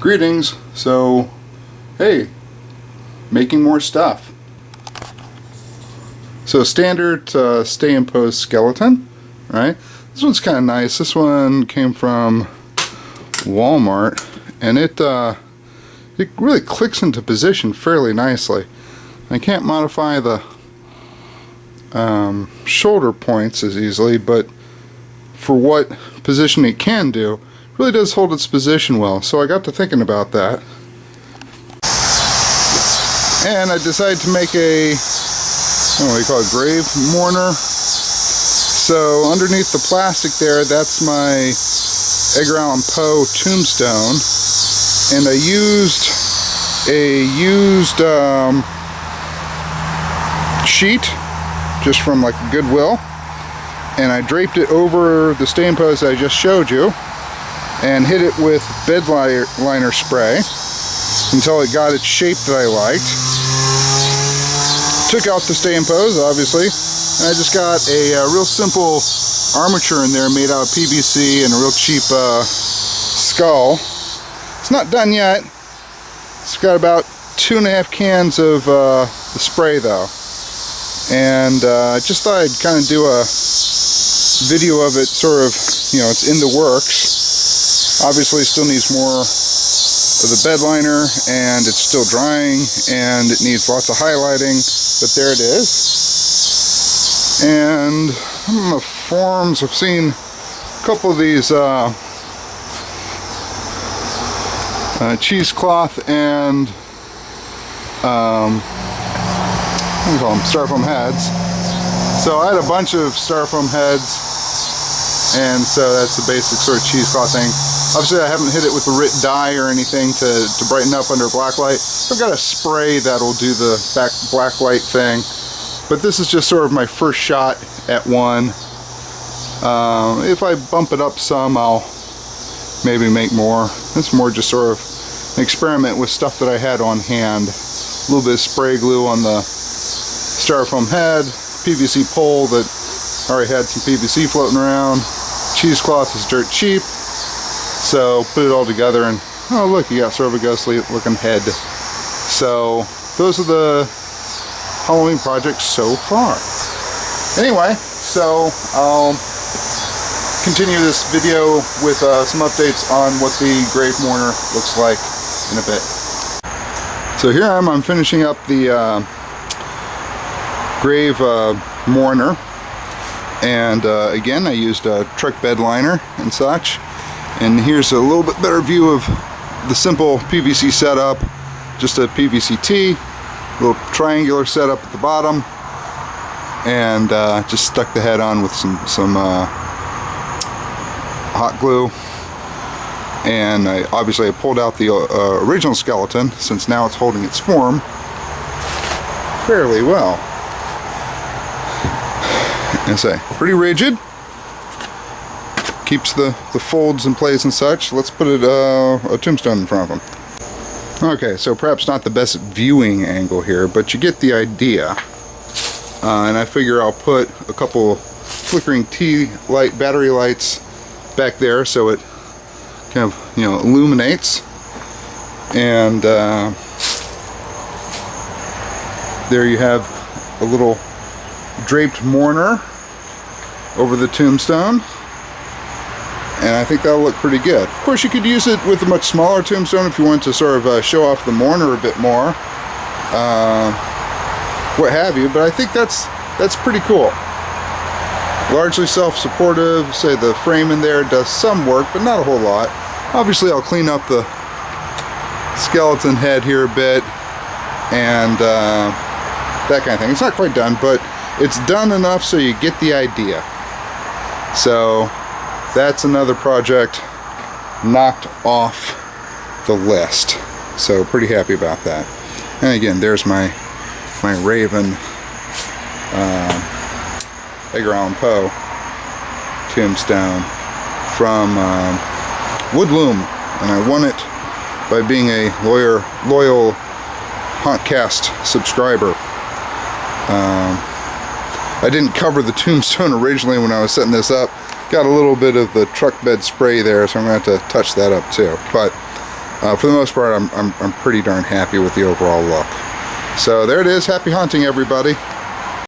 Greetings. So, hey, making more stuff. So standard stay and pose skeleton, right? This one's kind of nice. This one came from Walmart, and it really clicks into position fairly nicely. I can't modify the shoulder points as easily, but for what position it can do, it really does hold its position well. So I got to thinking about that, and I decided to make a, what do you call it, grave mourner. So underneath the plastic there, that's my Edgar Allen Poe tombstone, and I used a sheet just from like Goodwill, and I draped it over the stay and pose I just showed you and hit it with bed liner spray until it got its shape that I liked. Took out the stay and pose, obviously, and I just got a real simple armature in there made out of PVC and a real cheap skull. It's not done yet. It's got about 2.5 cans of the spray though, and I just thought I'd kind of do a video of it, sort of, it's in the works. Obviously still needs more of the bed liner, and it's still drying, and it needs lots of highlighting, but there it is. And on the forums, I've seen a couple of these cheesecloth and what do you call them? Styrofoam heads. So I had a bunch of styrofoam heads, and so that's the basic sort of cheesecloth thing. Obviously I haven't hit it with the RIT dye or anything to brighten up under black light. I've got a spray that'll do the black light thing, but this is just sort of my first shot at one. If I bump it up some, I'll maybe make more. It's more just sort of an experiment with stuff that I had on hand. A little bit of spray glue on the styrofoam head, PVC pole that already had some PVC floating around. Cheesecloth is dirt cheap, so put it all together, and oh look, you got sort of a ghostly looking head. So those are the Halloween projects so far. Anyway, so I'll continue this video with some updates on what the grave mourner looks like in a bit. So here I'm finishing up the grave mourner, and again I used a truck bed liner and such, and here's a little bit better view of the simple PVC setup. Just a PVC tee, little triangular setup at the bottom, and just stuck the head on with some hot glue. And obviously I pulled out the original skeleton, since now it's holding its form fairly well. And say, pretty rigid, keeps the folds in place and such. Let's put a tombstone in front of them. Okay, so perhaps not the best viewing angle here, but you get the idea. And I figure I'll put a couple flickering T-light battery lights back there so it kind of, illuminates. And there you have a little draped mourner over the tombstone, and I think that'll look pretty good. Of course, you could use it with a much smaller tombstone if you want to sort of show off the mourner a bit more, what have you, but I think that's pretty cool. Largely self-supportive. Say the frame in there does some work, but not a whole lot. Obviously I'll clean up the skeleton head here a bit, and that kind of thing. It's not quite done, but it's done enough so you get the idea. So that's another project knocked off the list. So pretty happy about that. And again, there's my Raven Edgar Allen Poe tombstone from Woodloom, and I won it by being a loyal Hauntcast subscriber. I didn't cover the tombstone originally when I was setting this up. Got a little bit of the truck bed spray there, so I'm going to have to touch that up too. But for the most part, I'm pretty darn happy with the overall look. So there it is. Happy hunting, everybody.